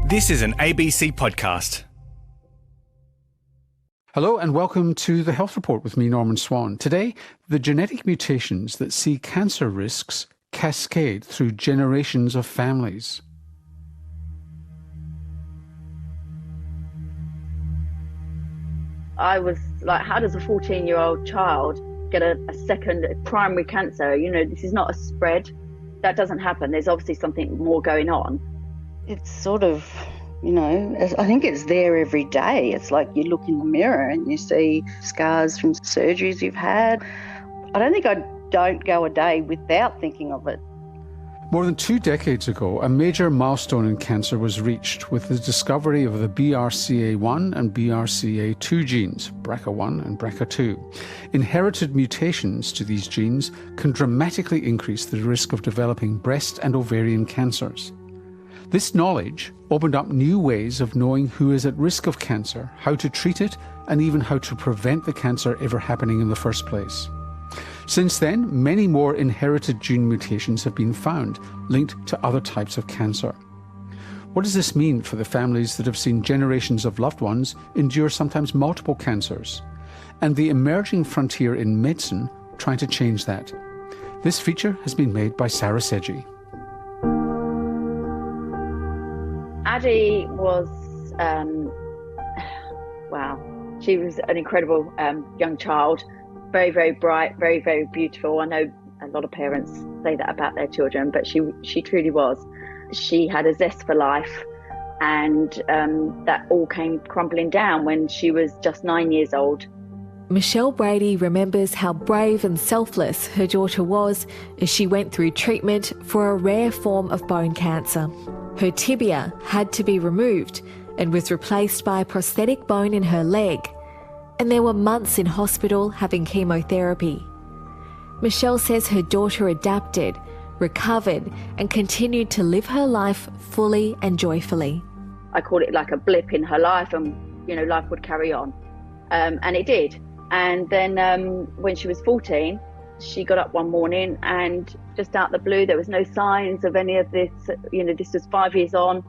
This is an ABC podcast. Hello and welcome to the Health Report with me, Norman Swan. Today, the genetic mutations that see cancer risks cascade through generations of families. I was like, how does a 14-year-old child get a second primary cancer? You know, this is not a spread. That doesn't happen. There's obviously something more going on. It's sort of, you know, I think it's there every day. It's like you look in the mirror and you see scars from surgeries you've had. I don't think I don't go a day without thinking of it. More than 2 decades ago, a major milestone in cancer was reached with the discovery of the BRCA1 and BRCA2 genes, BRCA1 and BRCA2. Inherited mutations to these genes can dramatically increase the risk of developing breast and ovarian cancers. This knowledge opened up new ways of knowing who is at risk of cancer, how to treat it, and even how to prevent the cancer ever happening in the first place. Since then, many more inherited gene mutations have been found, linked to other types of cancer. What does this mean for the families that have seen generations of loved ones endure sometimes multiple cancers? And the emerging frontier in medicine trying to change that. This feature has been made by Sarah Sedgey. Addie was, she was an incredible young child. Very, very bright, very, very beautiful. I know a lot of parents say that about their children, but she truly was. She had a zest for life, and that all came crumbling down when she was just 9 years old. Michelle Brady remembers how brave and selfless her daughter was as she went through treatment for a rare form of bone cancer. Her tibia had to be removed and was replaced by a prosthetic bone in her leg. And there were months in hospital having chemotherapy. Michelle says her daughter adapted, recovered, and continued to live her life fully and joyfully. I call it like a blip in her life, and you know, life would carry on, and it did. And then when she was 14, she got up one morning, and just out the blue, there was no signs of any of this. You know, this was 5 years on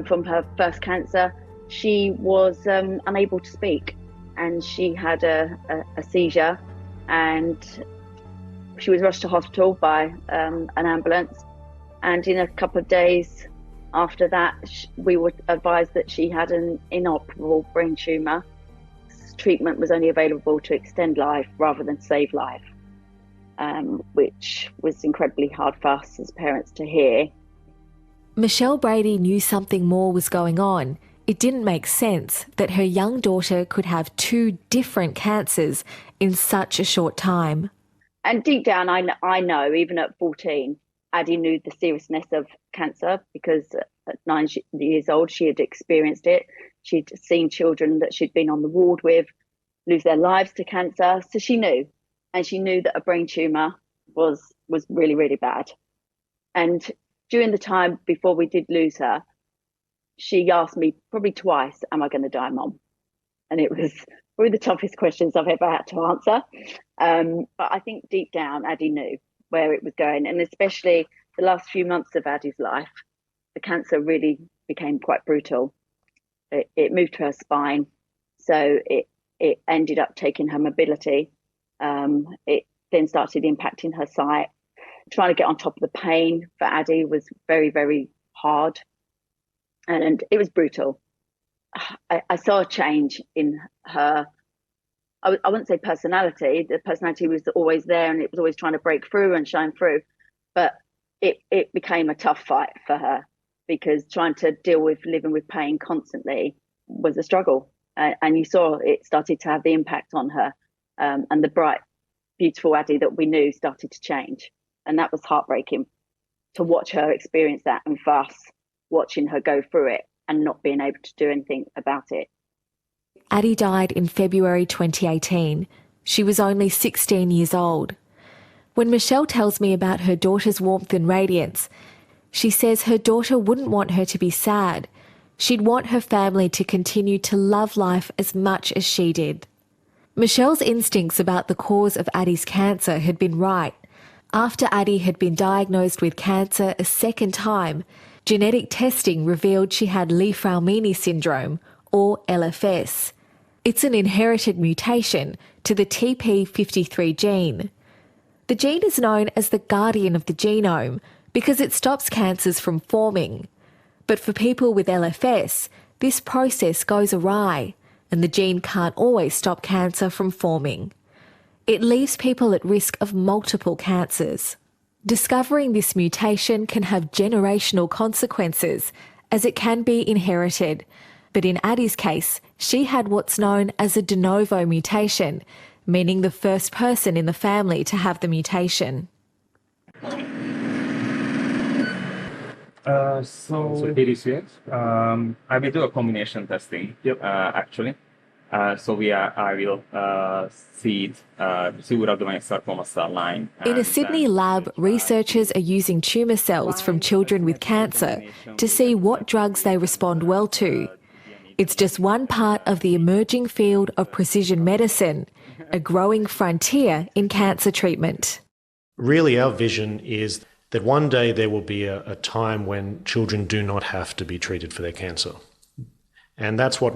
from her first cancer. She was unable to speak. And she had a seizure, and she was rushed to hospital by an ambulance. And in a couple of days after that, we were advised that she had an inoperable brain tumour. Treatment was only available to extend life rather than save life, which was incredibly hard for us as parents to hear. Michelle Brady knew something more was going on. It didn't make sense that her young daughter could have 2 different cancers in such a short time. And deep down, I know, even at 14, Addie knew the seriousness of cancer because at 9 years old, she had experienced it. She'd seen children that she'd been on the ward with lose their lives to cancer. So she knew, and she knew that a brain tumour was really, really bad. And during the time before we did lose her, she asked me probably twice, am I going to die, Mum? And it was probably the toughest questions I've ever had to answer. But I think deep down, Addie knew where it was going. And especially the last few months of Addie's life, the cancer really became quite brutal. It moved to her spine. So it ended up taking her mobility. It then started impacting her sight. Trying to get on top of the pain for Addie was very, very hard. And it was brutal. I saw a change in her. I wouldn't say personality. The personality was always there, and it was always trying to break through and shine through. But it became a tough fight for her because trying to deal with living with pain constantly was a struggle. And you saw it started to have the impact on her. And the bright, beautiful Addie that we knew started to change. And that was heartbreaking to watch her experience that, and for us watching her go through it and not being able to do anything about it. Addie died in February 2018. She was only 16 years old. When Michelle tells me about her daughter's warmth and radiance, she says her daughter wouldn't want her to be sad. She'd want her family to continue to love life as much as she did. Michelle's instincts about the cause of Addie's cancer had been right. After Addie had been diagnosed with cancer a second time, genetic testing revealed she had Li-Fraumeni syndrome, or LFS. It's an inherited mutation to the TP53 gene. The gene is known as the guardian of the genome because it stops cancers from forming. But for people with LFS, this process goes awry and the gene can't always stop cancer from forming. It leaves people at risk of multiple cancers. Discovering this mutation can have generational consequences as it can be inherited. But in Addie's case, she had what's known as a de novo mutation, meaning the first person in the family to have the mutation. So ADCS, I will do a combination testing. Actually. I will seed pseudoabdominal sarcoma cell line. In a Sydney lab, researchers are using tumour cells from children with cancer to see what drugs they respond well to. It's just one part of the emerging field of precision medicine, a growing frontier in cancer treatment. Really, our vision is that one day there will be a time when children do not have to be treated for their cancer. And that's what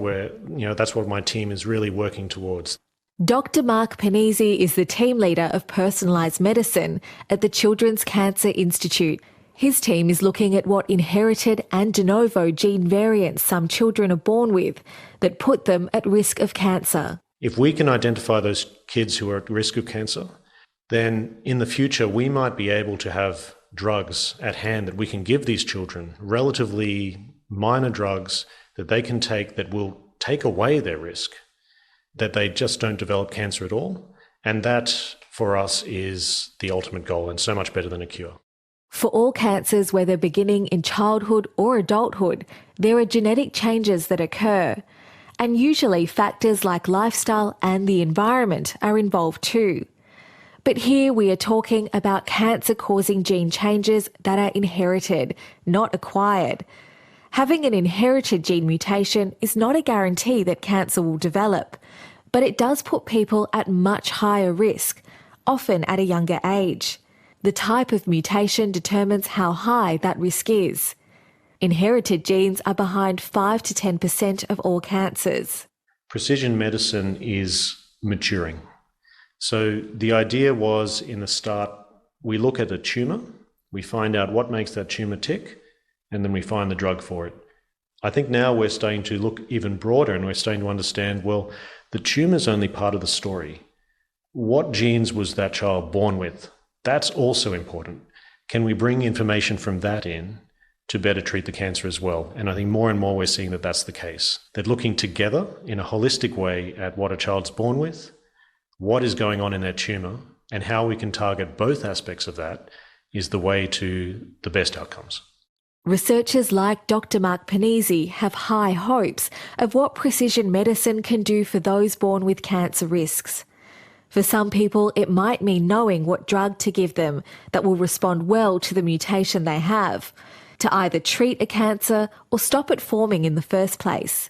that's what my team is really working towards. Dr. Mark Panizzi is the team leader of personalised medicine at the Children's Cancer Institute. His team is looking at what inherited and de novo gene variants some children are born with that put them at risk of cancer. If we can identify those kids who are at risk of cancer, then in the future we might be able to have drugs at hand that we can give these children, relatively minor drugs that they can take that will take away their risk, that they just don't develop cancer at all. And that, for us, is the ultimate goal and so much better than a cure. For all cancers, whether beginning in childhood or adulthood, there are genetic changes that occur. And usually factors like lifestyle and the environment are involved too. But here we are talking about cancer-causing gene changes that are inherited, not acquired. Having an inherited gene mutation is not a guarantee that cancer will develop, but it does put people at much higher risk, often at a younger age. The type of mutation determines how high that risk is. Inherited genes are behind 5 to 10% of all cancers. Precision medicine is maturing. So the idea was, in the start, we look at a tumour, we find out what makes that tumour tick, and then we find the drug for it. I think now we're starting to look even broader and we're starting to understand, well, the tumour's only part of the story. What genes was that child born with? That's also important. Can we bring information from that in to better treat the cancer as well? And I think more and more we're seeing that that's the case. That looking together in a holistic way at what a child's born with, what is going on in their tumour, and how we can target both aspects of that is the way to the best outcomes. Researchers like Dr. Mark Panizzi have high hopes of what precision medicine can do for those born with cancer risks. For some people, it might mean knowing what drug to give them that will respond well to the mutation they have, to either treat a cancer or stop it forming in the first place.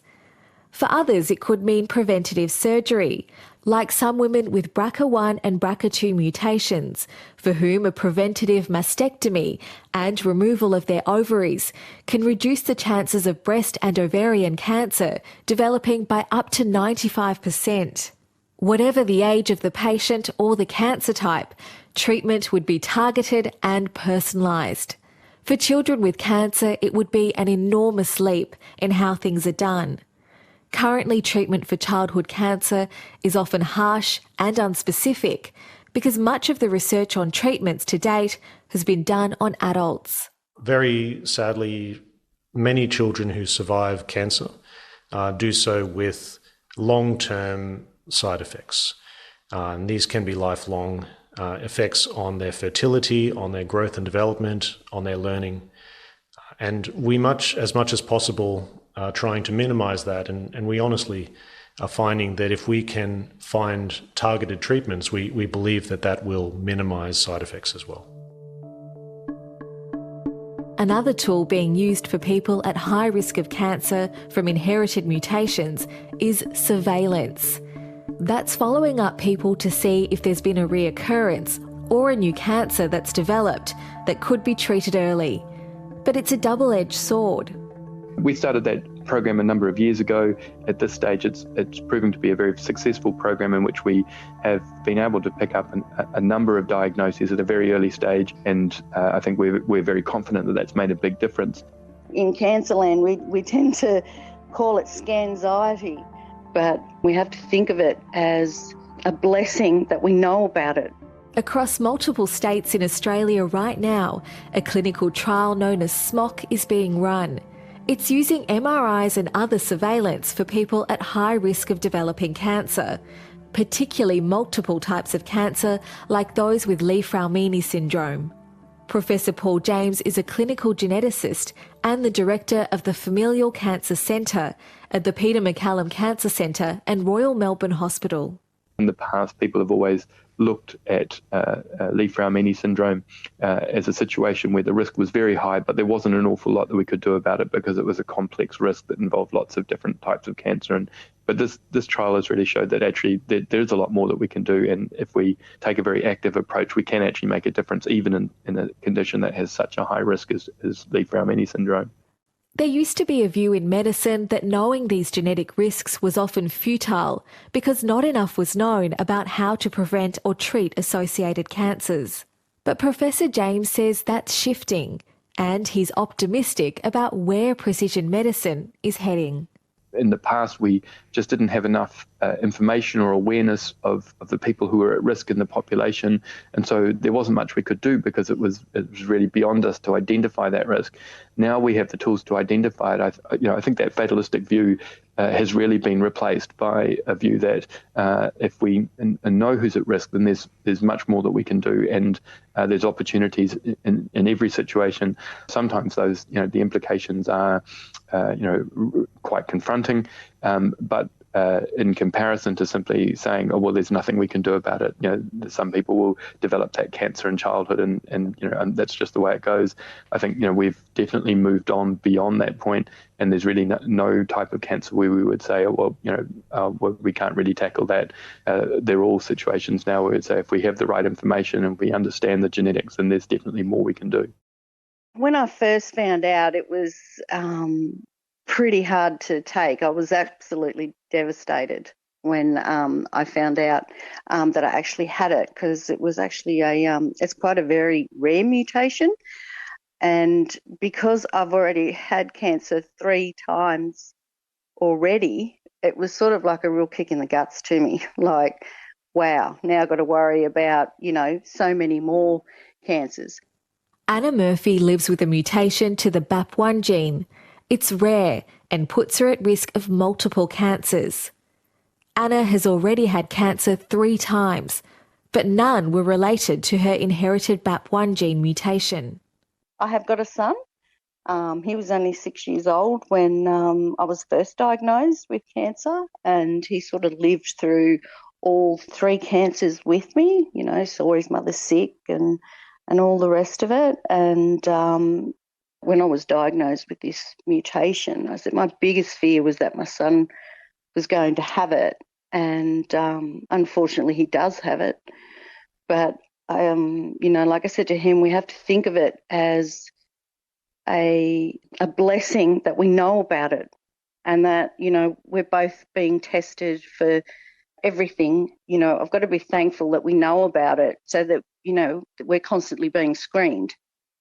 For others, it could mean preventative surgery, like some women with BRCA1 and BRCA2 mutations, for whom a preventative mastectomy and removal of their ovaries can reduce the chances of breast and ovarian cancer developing by up to 95%. Whatever the age of the patient or the cancer type, treatment would be targeted and personalised. For children with cancer, it would be an enormous leap in how things are done. Currently, treatment for childhood cancer is often harsh and unspecific because much of the research on treatments to date has been done on adults. Very sadly, many children who survive cancer do so with long-term side effects. And these can be lifelong effects on their fertility, on their growth and development, on their learning. And we, as much as possible, trying to minimise that, and we honestly are finding that if we can find targeted treatments, we believe that will minimise side effects as well. Another tool being used for people at high risk of cancer from inherited mutations is surveillance. That's following up people to see if there's been a reoccurrence or a new cancer that's developed that could be treated early. But it's a double-edged sword. We started that program a number of years ago. At this stage, it's proving to be a very successful program in which we have been able to pick up a number of diagnoses at a very early stage, and I think we're very confident that that's made a big difference. In Cancerland, we tend to call it scanxiety, but we have to think of it as a blessing that we know about it. Across multiple states in Australia right now, a clinical trial known as SMOC is being run. It's using MRIs and other surveillance for people at high risk of developing cancer, particularly multiple types of cancer like those with Li-Fraumeni syndrome. Professor Paul James is a clinical geneticist and the director of the Familial Cancer Centre at the Peter MacCallum Cancer Centre and Royal Melbourne Hospital. In the past, people have always looked at Li-Fraumeni syndrome as a situation where the risk was very high, but there wasn't an awful lot that we could do about it because it was a complex risk that involved lots of different types of cancer. But this trial has really showed that actually there's a lot more that we can do, and if we take a very active approach, we can actually make a difference even in a condition that has such a high risk as Li-Fraumeni syndrome. There used to be a view in medicine that knowing these genetic risks was often futile because not enough was known about how to prevent or treat associated cancers. But Professor James says that's shifting, and he's optimistic about where precision medicine is heading. In the past, we just didn't have enough information or awareness of the people who were at risk in the population, and so there wasn't much we could do because it was really beyond us to identify that risk. Now we have the tools to identify it. I think that fatalistic view has really been replaced by a view that if we know who's at risk, then there's much more that we can do, and there's opportunities in every situation. Sometimes those, the implications are, quite confronting, but in comparison to simply saying, oh, well, there's nothing we can do about it. Some people will develop that cancer in childhood and that's just the way it goes. I think, we've definitely moved on beyond that point, and there's really no type of cancer where we would say, oh, well, we can't really tackle that. They're all situations now where we'd say if we have the right information and we understand the genetics, then there's definitely more we can do. When I first found out, it was pretty hard to take. I was absolutely devastated when I found out that I actually had it, because it was actually it's quite a very rare mutation. And because I've already had cancer 3 times already, it was sort of like a real kick in the guts to me. Like, wow, now I've got to worry about, so many more cancers. Anna Murphy lives with a mutation to the BAP1 gene. It's rare and puts her at risk of multiple cancers. Anna has already had cancer 3 times, but none were related to her inherited BAP1 gene mutation. I have got a son. He was only 6 years old when I was first diagnosed with cancer, and he sort of lived through all 3 cancers with me, saw his mother sick and all the rest of it. And when I was diagnosed with this mutation, I said my biggest fear was that my son was going to have it, and unfortunately he does have it. But like I said to him, we have to think of it as a blessing that we know about it, and that we're both being tested for everything. I've got to be thankful that we know about it, so that we're constantly being screened.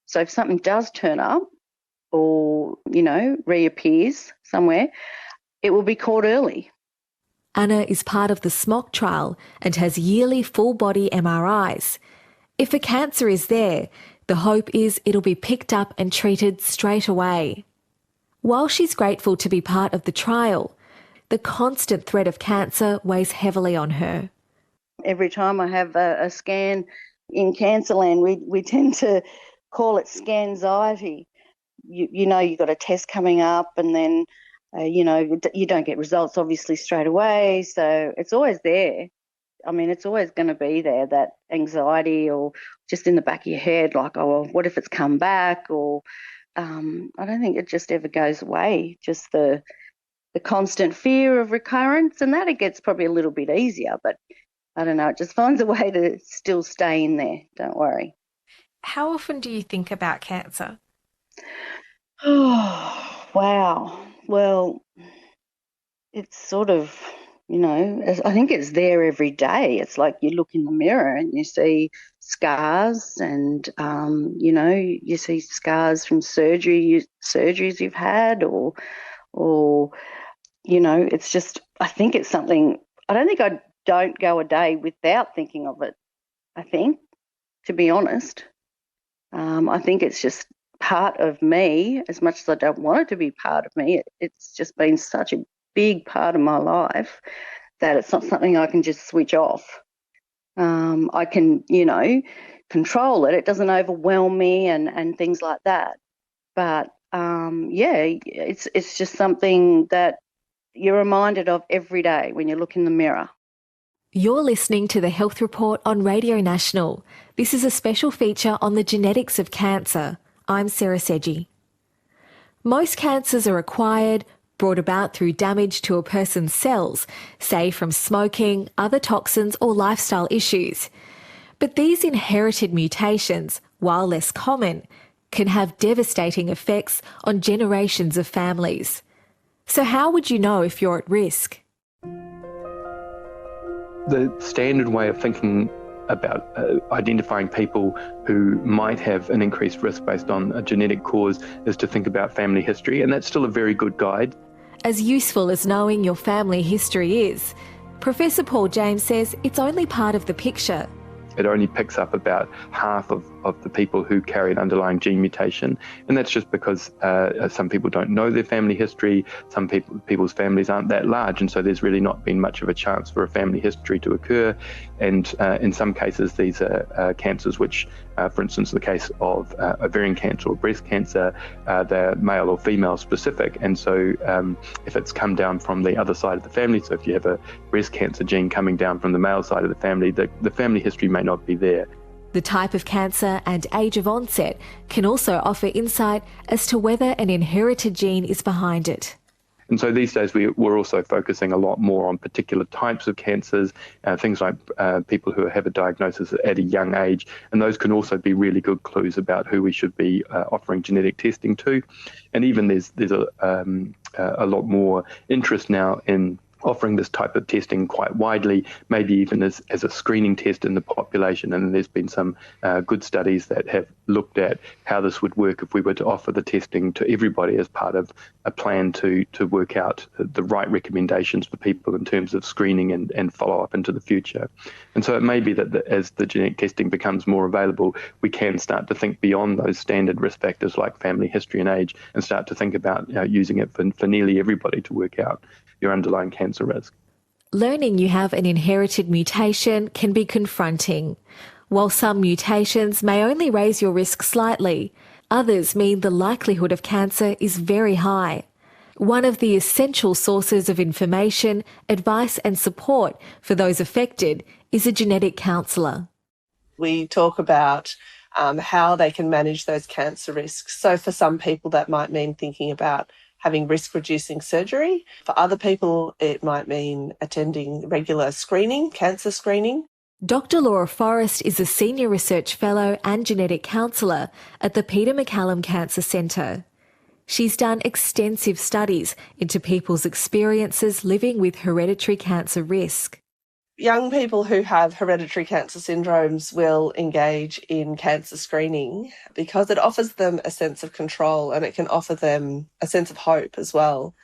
So if something does turn up or, reappears somewhere, it will be caught early. Anna is part of the SMOC trial and has yearly full-body MRIs. If a cancer is there, the hope is it'll be picked up and treated straight away. While she's grateful to be part of the trial, the constant threat of cancer weighs heavily on her. Every time I have a scan in Cancerland, we tend to call it scanxiety. You've got a test coming up, and then, you don't get results obviously straight away. So it's always there. I mean, it's always going to be there, that anxiety, or just in the back of your head, like, oh, well, what if it's come back? Or I don't think it just ever goes away, just the constant fear of recurrence, and that it gets probably a little bit easier, but I don't know, it just finds a way to still stay in there. Don't worry. How often do you think about cancer? Oh, wow. Well, it's sort of, I think it's there every day. It's like you look in the mirror and you see scars and, you see scars from surgeries you've had or, it's just, I think it's something, I don't think I don't go a day without thinking of it, I think, to be honest. I think it's just part of me, as much as I don't want it to be part of me. It's just been such a big part of my life that it's not something I can just switch off. I can, control it. It doesn't overwhelm me and things like that. But it's just something that you're reminded of every day when you look in the mirror. You're listening to the Health Report on Radio National. This is a special feature on the genetics of cancer. I'm Sarah Sedgey. Most cancers are acquired, brought about through damage to a person's cells, say from smoking, other toxins or lifestyle issues. But these inherited mutations, while less common, can have devastating effects on generations of families. So how would you know if you're at risk? The standard way of thinking about identifying people who might have an increased risk based on a genetic cause is to think about family history, and that's still a very good guide. As useful as knowing your family history is, Professor Paul James says it's only part of the picture. It only picks up about half of the people who carry an underlying gene mutation. And that's just because some people don't know their family history. Some people's families aren't that large. And so there's really not been much of a chance for a family history to occur. And in some cases, these are cancers which, for instance, the case of ovarian cancer or breast cancer, they're male or female specific. And so if it's come down from the other side of the family, so if you have a breast cancer gene coming down from the male side of the family history may not be there. The type of cancer and age of onset can also offer insight as to whether an inherited gene is behind it. And so these days we're also focusing a lot more on particular types of cancers, things like people who have a diagnosis at a young age, and those can also be really good clues about who we should be offering genetic testing to. And even there's a lot more interest now in offering this type of testing quite widely, maybe even as a screening test in the population. And there's been some good studies that have looked at how this would work if we were to offer the testing to everybody as part of a plan to work out the right recommendations for people in terms of screening and follow-up into the future. And so it may be that as the genetic testing becomes more available, we can start to think beyond those standard risk factors like family history and age and start to think about using it for nearly everybody to work out your underlying cancer risk. Learning you have an inherited mutation can be confronting. While some mutations may only raise your risk slightly, others mean the likelihood of cancer is very high. One of the essential sources of information, advice and support for those affected is a genetic counsellor. We talk about how they can manage those cancer risks. So for some people that might mean thinking about having risk-reducing surgery. For other people, it might mean attending regular screening, cancer screening. Dr. Laura Forrest is a Senior Research Fellow and Genetic Counsellor at the Peter MacCallum Cancer Centre. She's done extensive studies into people's experiences living with hereditary cancer risk. Young people who have hereditary cancer syndromes will engage in cancer screening because it offers them a sense of control and it can offer them a sense of hope as well,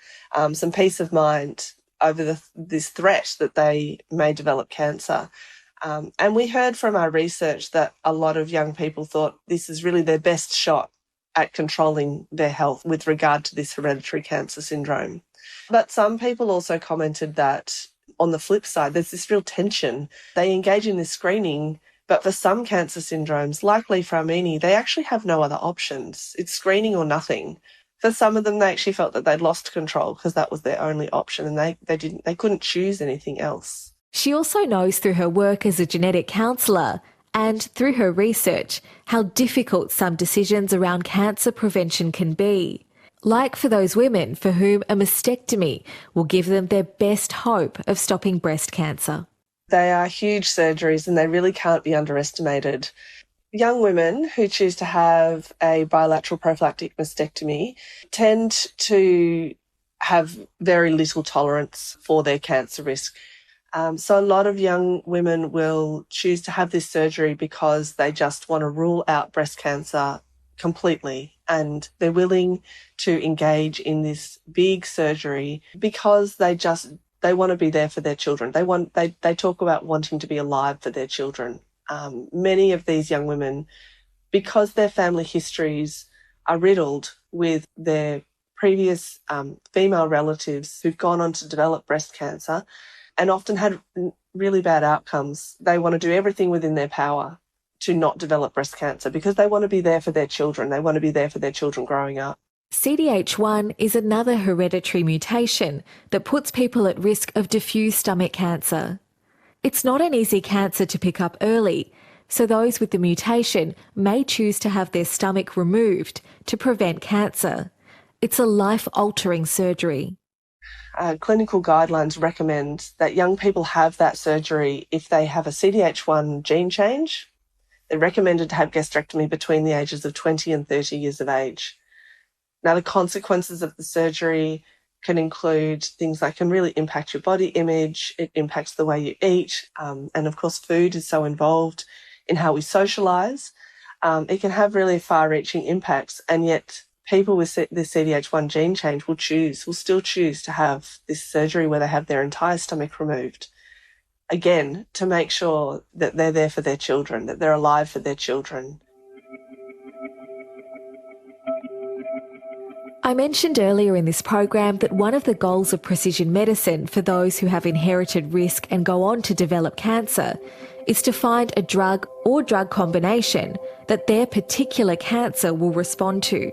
some peace of mind over this threat that they may develop cancer. And we heard from our research that a lot of young people thought this is really their best shot at controlling their health with regard to this hereditary cancer syndrome. But some people also commented that on the flip side, there's this real tension. They engage in this screening, but for some cancer syndromes, like Li-Fraumeni, they actually have no other options. It's screening or nothing. For some of them, they actually felt that they'd lost control because that was their only option and they couldn't choose anything else. She also knows through her work as a genetic counsellor and through her research how difficult some decisions around cancer prevention can be. Like for those women for whom a mastectomy will give them their best hope of stopping breast cancer. They are huge surgeries and they really can't be underestimated. young women who choose to have a bilateral prophylactic mastectomy tend to have very little tolerance for their cancer risk. So a lot of young women will choose to have this surgery because they just want to rule out breast cancer completely, and they're willing to engage in this big surgery because they want to be there for their children. They talk about wanting to be alive for their children. Many of these young women, because their family histories are riddled with their previous female relatives who've gone on to develop breast cancer and often had really bad outcomes, they want to do everything within their power to not develop breast cancer because they want to be there for their children. They want to be there for their children growing up. CDH1 is another hereditary mutation that puts people at risk of diffuse stomach cancer. It's not an easy cancer to pick up early, so those with the mutation may choose to have their stomach removed to prevent cancer. It's a life-altering surgery. Clinical guidelines recommend that young people have that surgery if they have a CDH1 gene change. They're recommended to have gastrectomy between the ages of 20 and 30 years of age. Now, the consequences of the surgery can include things that can really impact your body image. It impacts the way you eat. And of course, food is so involved in how we socialise. It can have really far-reaching impacts, and yet people with the CDH1 gene change will still choose to have this surgery where they have their entire stomach removed, again, to make sure that they're there for their children, that they're alive for their children. I mentioned earlier in this program that one of the goals of precision medicine for those who have inherited risk and go on to develop cancer is to find a drug or drug combination that their particular cancer will respond to.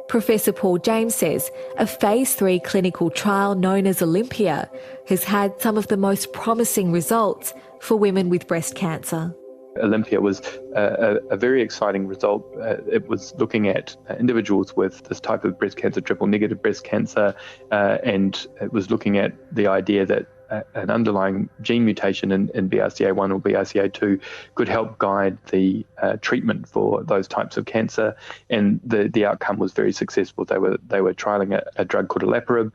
Professor Paul James says a Phase 3 clinical trial known as Olympia has had some of the most promising results for women with breast cancer. Olympia was a very exciting result. It was looking at individuals with this type of breast cancer, triple-negative breast cancer, and it was looking at the idea that an underlying gene mutation in BRCA1 or BRCA2 could help guide the treatment for those types of cancer, and the outcome was very successful. They were trialing a drug called olaparib,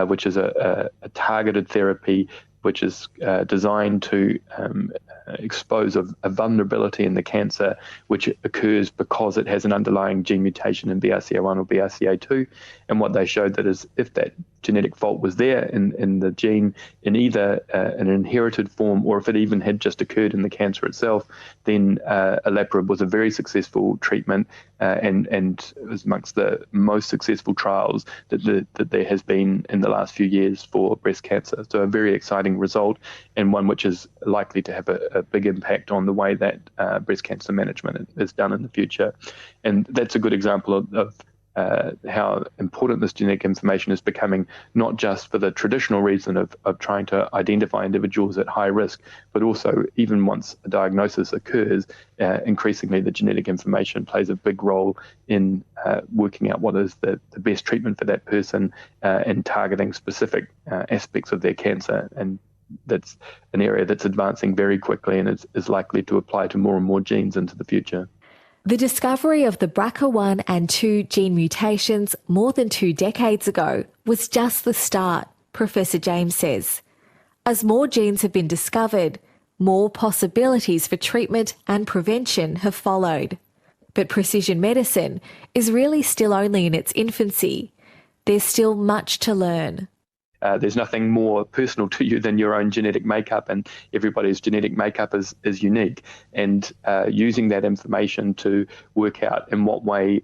which is a targeted therapy which is designed to expose a vulnerability in the cancer which occurs because it has an underlying gene mutation in BRCA1 or BRCA2. And what they showed that is if that genetic fault was there in the gene in either an inherited form or if it even had just occurred in the cancer itself, then olaparib was a very successful treatment and it was amongst the most successful trials that there has been in the last few years for breast cancer. So a very exciting result, and one which is likely to have a big impact on the way that breast cancer management is done in the future. And that's a good example of how important this genetic information is becoming, not just for the traditional reason of trying to identify individuals at high risk, but also even once a diagnosis occurs, increasingly the genetic information plays a big role in working out what is the best treatment for that person and targeting specific aspects of their cancer. And that's an area that's advancing very quickly and is likely to apply to more and more genes into the future. The discovery of the BRCA1 and 2 gene mutations more than 2 decades ago was just the start, Professor James says. As more genes have been discovered, more possibilities for treatment and prevention have followed. But precision medicine is really still only in its infancy. There's still much to learn. There's nothing more personal to you than your own genetic makeup, and everybody's genetic makeup is unique. And using that information to work out in what way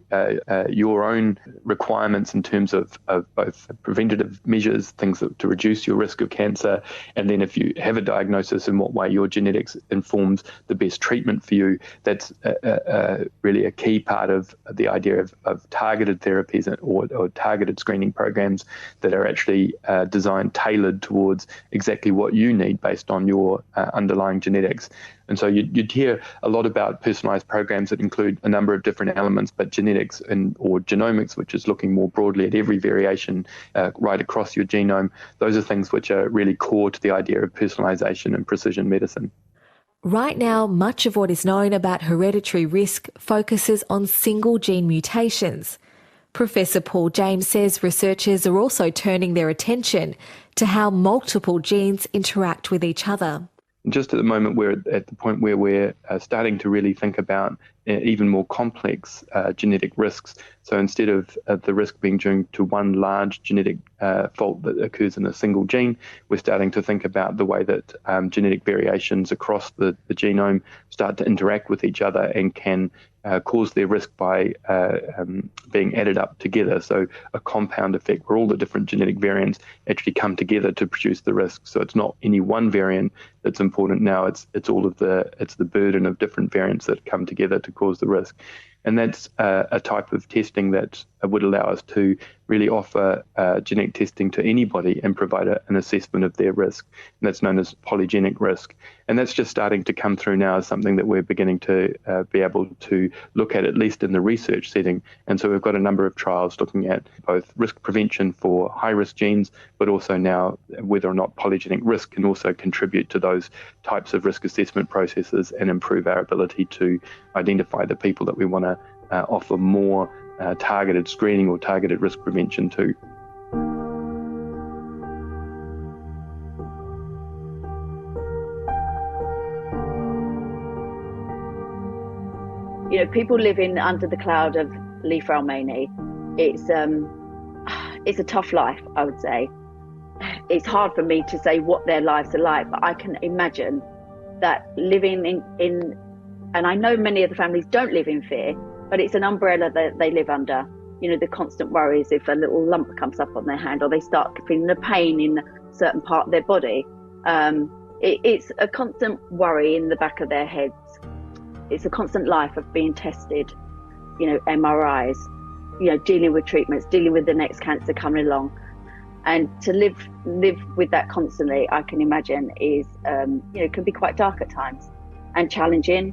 your own requirements in terms of both preventative measures, things to reduce your risk of cancer, and then if you have a diagnosis, in what way your genetics informs the best treatment for you, that's really a key part of the idea of targeted therapies or targeted screening programs that are actually designed, tailored towards exactly what you need based on your underlying genetics. And so you'd hear a lot about personalized programs that include a number of different elements, but genetics or genomics, which is looking more broadly at every variation right across your genome, those are things which are really core to the idea of personalization and precision medicine. Right now, much of what is known about hereditary risk focuses on single gene mutations. Professor Paul James says researchers are also turning their attention to how multiple genes interact with each other. Just at the moment, we're at the point where we're starting to really think about even more complex genetic risks. So instead of the risk being due to one large genetic fault that occurs in a single gene, we're starting to think about the way that genetic variations across the genome start to interact with each other and can cause their risk by being added up together. So a compound effect where all the different genetic variants actually come together to produce the risk. So it's not any one variant that's important now, it's the burden of different variants that come together to cause the risk. And that's a type of testing that would allow us to really offer genetic testing to anybody and provide an assessment of their risk. And that's known as polygenic risk. And that's just starting to come through now as something that we're beginning to be able to look at least in the research setting. And so we've got a number of trials looking at both risk prevention for high-risk genes, but also now whether or not polygenic risk can also contribute to those types of risk assessment processes and improve our ability to identify the people that we want to offer more targeted screening or targeted risk prevention to. You know, people living under the cloud of Leigh Ferrell-Mainey, it's a tough life, I would say. It's hard for me to say what their lives are like, but I can imagine that living in and I know many of the families don't live in fear, but it's an umbrella that they live under. You know, the constant worries if a little lump comes up on their hand or they start feeling the pain in a certain part of their body. It's a constant worry in the back of their heads. It's a constant life of being tested, you know, MRIs, you know, dealing with treatments, dealing with the next cancer coming along. And to live with that constantly, I can imagine is, can be quite dark at times and challenging.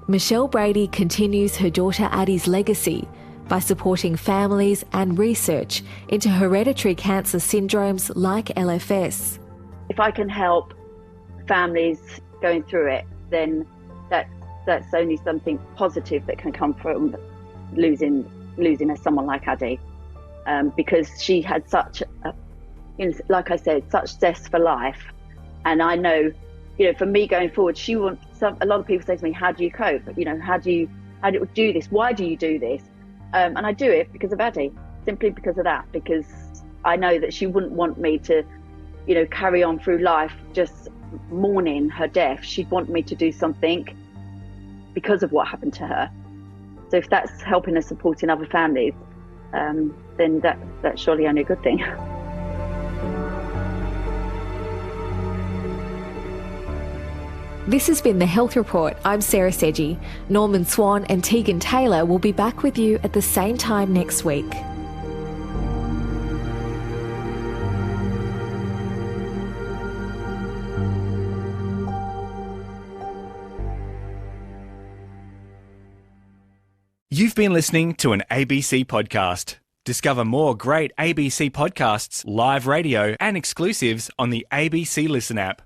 Michelle Brady continues her daughter Addie's legacy by supporting families and research into hereditary cancer syndromes like LFS. If I can help families going through it, then that's only something positive that can come from losing someone like Addie, because she had such, like I said, such zest for life, and I know, you know, for me going forward, a lot of people say to me, how do you cope? You know, how do you do this? Why do you do this? And I do it because of Addie, simply because of that, because I know that she wouldn't want me to, you know, carry on through life just mourning her death. She'd want me to do something because of what happened to her. So if that's helping us supporting other families, then that's surely only a good thing. This has been The Health Report. I'm Sarah Sedgey. Norman Swan and Tegan Taylor will be back with you at the same time next week. You've been listening to an ABC podcast. Discover more great ABC podcasts, live radio, and exclusives on the ABC Listen app.